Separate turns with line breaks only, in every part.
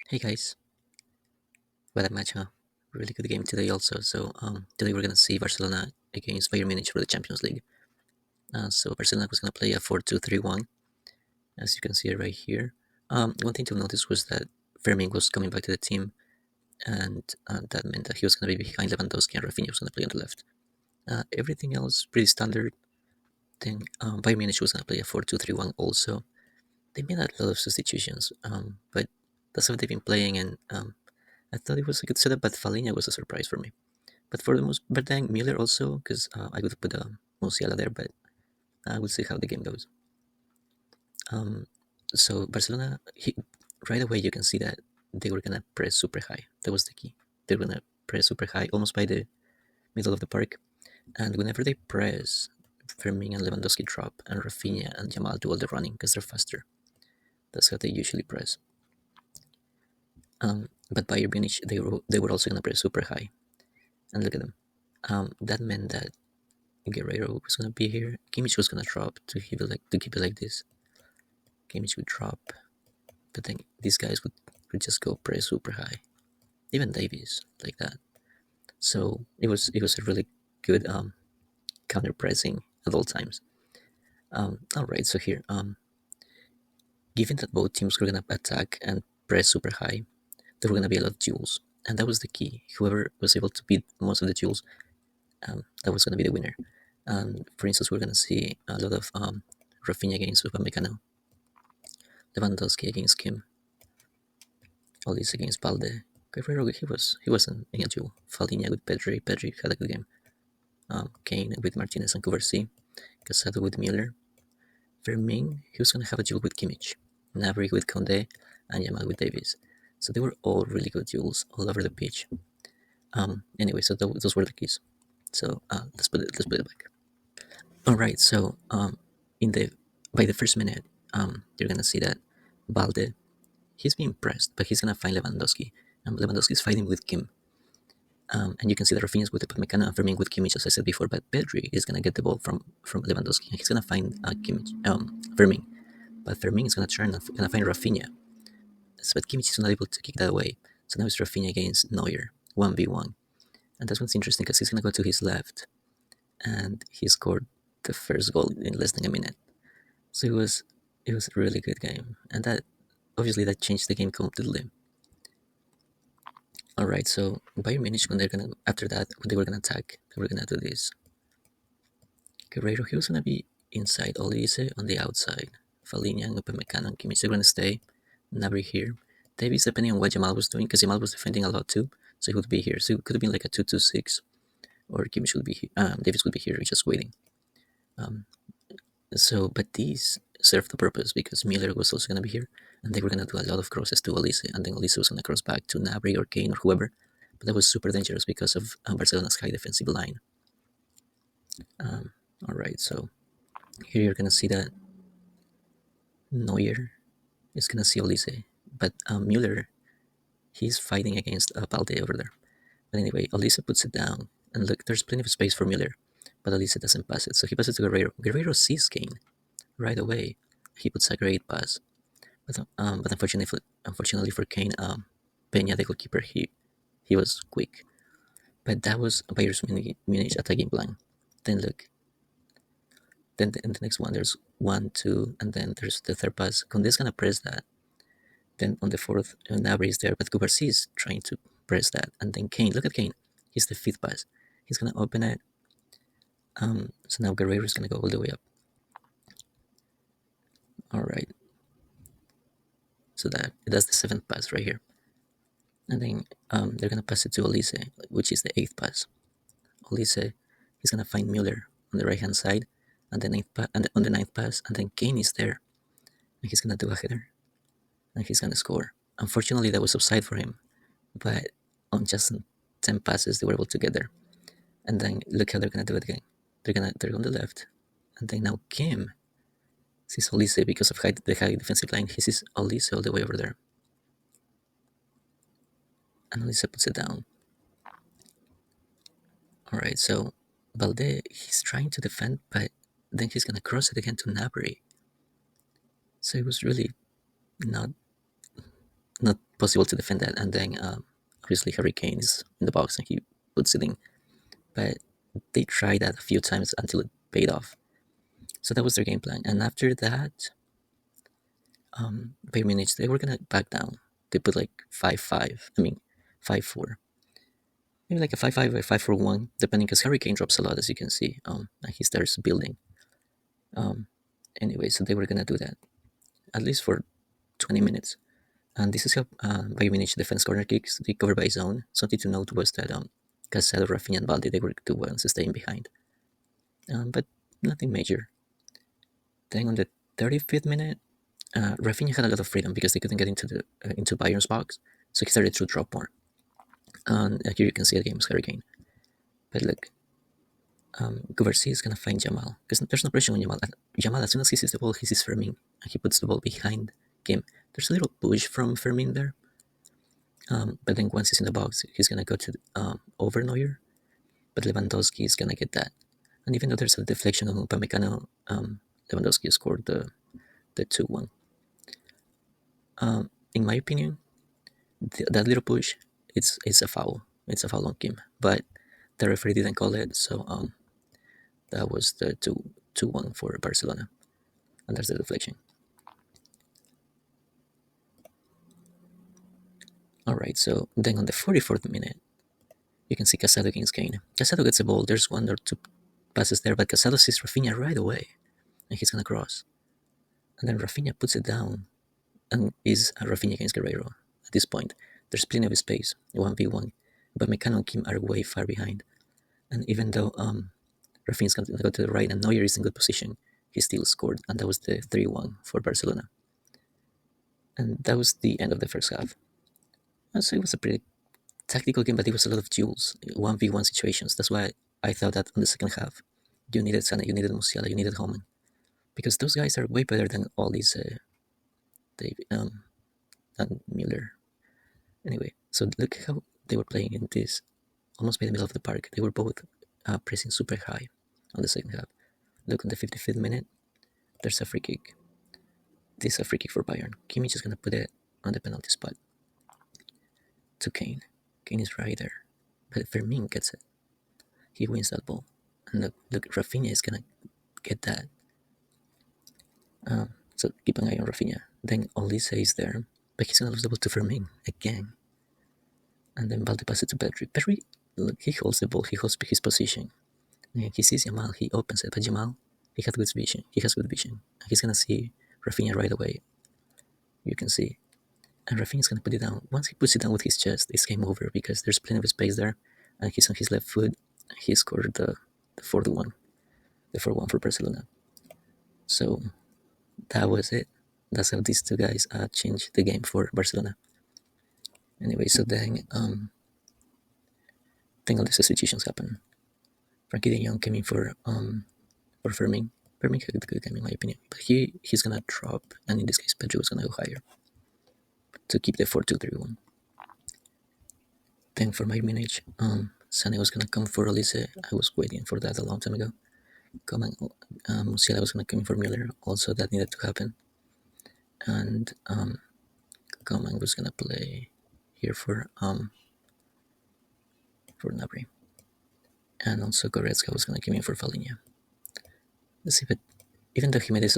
Hey guys, what a match, huh? Really good game today also. Today we're gonna see Barcelona against Bayern Munich for the Champions League. So Barcelona was gonna play a 4-2-3-1, as you can see right here. One thing to notice was that Fermin was coming back to the team, and that meant that he was gonna be behind Lewandowski and Raphinha was gonna play on the left. Everything else pretty standard. Then Bayern Munich was gonna play a 4-2-3-1 also. They made a lot of substitutions, but that's how they've been playing, and I thought it was a good setup, but Falinha was a surprise for me. But then Miller also, because I would put Musiala there, but I will see how the game goes. So Barcelona, right away you can see that they were gonna press super high. That was the key. They were gonna press super high, almost by the middle of the park. And whenever they press, Fermin and Lewandowski drop, and Raphinha and Jamal do all the running because they're faster. That's how they usually press. But Bayern Munich, they were also gonna press super high, and look at them. That meant that Guerrero was gonna be here. Kimmich was gonna drop to keep it like this. Kimmich would drop, but then these guys would just go press super high. Even Davies like that. So it was a really good counter pressing at all times. All right, so here, given that both teams were gonna attack and press super high, there were gonna be a lot of duels, and that was the key. Whoever was able to beat most of the duels, that was gonna be the winner. For instance, we're gonna see a lot of Raphinha against Upamecano, Lewandowski against Kim, Olise against Balde. Guerrero, he wasn't in a duel. Falinha with Pedri. Pedri had a good game. Kane with Martinez and Cubarsí. Casado with Miller. Fermin, he was gonna have a duel with Kimmich. Gnabry with Conde, and Yamal with Davies. So they were all really good duels all over the pitch. Anyway, so those were the keys. So let's put it back. All right. So in the by the first minute, you're gonna see that Balde, he's being pressed, but he's gonna find Lewandowski, and Lewandowski is fighting with Kim. And you can see that Rafinha is with Upamecano and Fermin with Kimmich, as I said before. But Pedri is gonna get the ball from Lewandowski, and he's gonna find Kimmich, Fermin. But Fermin is gonna turn and gonna find Rafinha, but Kimmich is not able to kick that away. So now it's Rafinha against Neuer, 1v1, and that's what's interesting because he's gonna go to his left, and he scored the first goal in less than a minute. So it was a really good game, and that obviously that changed the game completely. All right, so Bayern Munich, when they're gonna after that, when they were gonna attack, they were gonna do this. Guerrero, he was gonna be inside. Olise on the outside. Falinha and Upamecano and Kimmich, they're gonna stay. Gnabry here. Davies, depending on what Jamal was doing, because Jamal was defending a lot too, so he would be here. So it could have been like a 2-2-6, or Kimmich would be here. Davies would be here, just waiting. But these served the purpose because Miller was also gonna be here, and they were gonna do a lot of crosses to Olise, and then Olise was gonna cross back to Gnabry or Kane or whoever. But that was super dangerous because of Barcelona's high defensive line. All right, so here you're gonna see that Neuer is gonna see Olise, but Müller, he's fighting against Balde over there. But anyway, Olise puts it down, and look, there's plenty of space for Müller, but Olise doesn't pass it, so he passes to Guerrero. Guerrero sees Kane right away. He puts a great pass, but unfortunately for Kane, Peña, the goalkeeper, he was quick. But that was Bayern Munich attacking plan. Then look, then in the next one there's 1-2, and then there's the third pass. Conde's gonna press that. Then on the fourth, Gnabry is there, but Cubarsí is trying to press that, and then Kane. Look at Kane. He's the fifth pass. He's gonna open it. So now Guerrero is gonna go all the way up. All right. So that's the seventh pass right here, and then they're gonna pass it to Olise, which is the eighth pass. Olise, he's gonna find Müller on the right hand side, and on the ninth pass, and then Kane is there, and he's gonna do a header, and he's gonna score. Unfortunately, that was offside for him, but on just 10 passes they were able to get there. And then look how they're gonna do it again. They're on the left, and then now Kim sees Olise because of the high defensive line. He sees Olise all the way over there, and Olise puts it down. All right, so Balde, he's trying to defend, but then he's gonna cross it again to Gnabry. So it was really not possible to defend that. And then obviously Harry Kane is in the box and he puts it in. But they tried that a few times until it paid off. So that was their game plan. And after that, Bayern Munich, they were gonna back down. They put like 5-5. I mean, 5-4. Maybe like a 5-5 or 5-4-1, depending, because Harry Kane drops a lot, as you can see. And he starts building. Anyway, so they were gonna do that at least for 20 minutes. And this is how Bayern Munich defense corner kicks. They cover by zone. Something to note was that Casado, Raphinha, and Balde, they were the ones staying behind. But nothing major. Then on the 35th minute, Raphinha had a lot of freedom because they couldn't get into Bayern's box, so he started to drop more. And here you can see the game's Harry Kane. But look, Guvarsi is gonna find Jamal because there's no pressure on Jamal. Jamal, as soon as he sees the ball, he sees Fermin and he puts the ball behind him. There's a little push from Fermin there, but then once he's in the box, he's gonna go to over Neuer, but Lewandowski is gonna get that. And even though there's a deflection on Upamecano, Lewandowski scored the 2-1. In my opinion, that little push, it's a foul. It's a foul on Kim, but the referee didn't call it, so that was the 2-1 for Barcelona, and there's the deflection. Alright, so then on the 44th minute, you can see Casado against Kane. Casado gets the ball, there's 1 or 2 passes there, but Casado sees Raphinha right away, and he's gonna cross. And then Raphinha puts it down, and is Raphinha against Guerreiro. At this point, there's plenty of space, 1v1, but Mecano and Kim are way far behind. And even though Raphinha's going to go to the right and Neuer is in good position, he still scored, and that was the 3-1 for Barcelona. And that was the end of the first half. So it was a pretty tactical game, but it was a lot of duels, 1v1 situations. That's why I thought that on the second half, you needed Sané, you needed Musiala, you needed Homan, because those guys are way better than all these and Müller. Anyway, so look how they were playing in this, almost by the middle of the park. They were both pressing super high on the second half. Look, on the 55th minute, there's a free kick. This is a free kick for Bayern. Kimmich is going to put it on the penalty spot to Kane. Kane is right there, but Fermin gets it. He wins that ball. And look, Raphinha is going to get that. So keep an eye on Raphinha. Then Olise is there, but he's going to lose the ball to Fermin again. And then Balde passes it to Pedri. Pedri, look, he holds the ball, he holds his position. And he sees Jamal, he opens it, but Jamal, he has good vision. He's going to see Raphinha right away. You can see. And Raphinha's going to put it down. Once he puts it down with his chest, it's game over because there's plenty of space there. And he's on his left foot. He scored the 4-1. The 4-1 for Barcelona. So that was it. That's how these two guys changed the game for Barcelona. Anyway, so then all the substitutions happen. Frankie de Jong came in for Fermin. Fermin had a good game in my opinion, but he's gonna drop, and in this case, Pedro was gonna go higher to keep the 4-2-3-1. Then for Bayern Munich, Sané was gonna come for Olise. I was waiting for that a long time ago. Musiala was gonna come in for Müller. Also, that needed to happen. And Coman was gonna play here for Gnabry, and also Goretzka was gonna come in for Raphinha. Let's see, but even though he made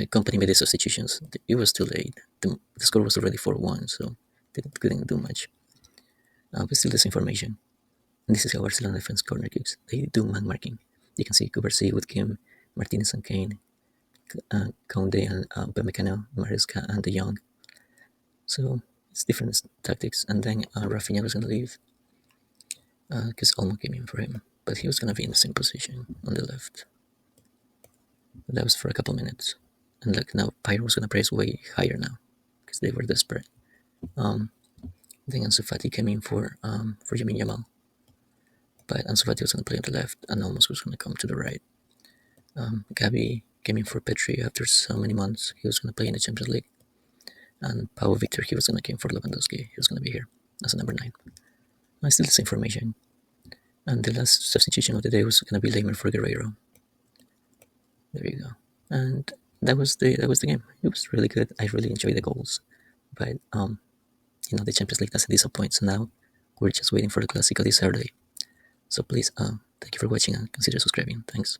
company made the substitutions, it was too late. The score was already 4-1, so they couldn't do much. But still, this information. And this is how Barcelona defense corner kicks. They do man marking. You can see Guvarsi with Kim, Martinez and Kane, Conde and Upamecano, Maresca and De Jong. So it's different tactics. And then Raphinha was gonna leave because Olmo came in for him, but he was gonna be in the same position on the left. But that was for a couple minutes, and like now Bayern was gonna press way higher now because they were desperate. Then Ansu Fati came in for Lamine Yamal, but Ansu Fati was gonna play on the left, and Olmo was gonna come to the right. Gabi came in for Petri after so many months. He was gonna play in the Champions League. And Pau Victor, he was gonna come for Lewandowski. He was gonna be here as a number 9. Still this information. And the last substitution of the day was gonna be Lehmann for Guerreiro. There you go. And that was the game. It was really good. I really enjoyed the goals, but the Champions League doesn't disappoint. So now we're just waiting for the Clásico this Saturday. So please, thank you for watching and consider subscribing. Thanks.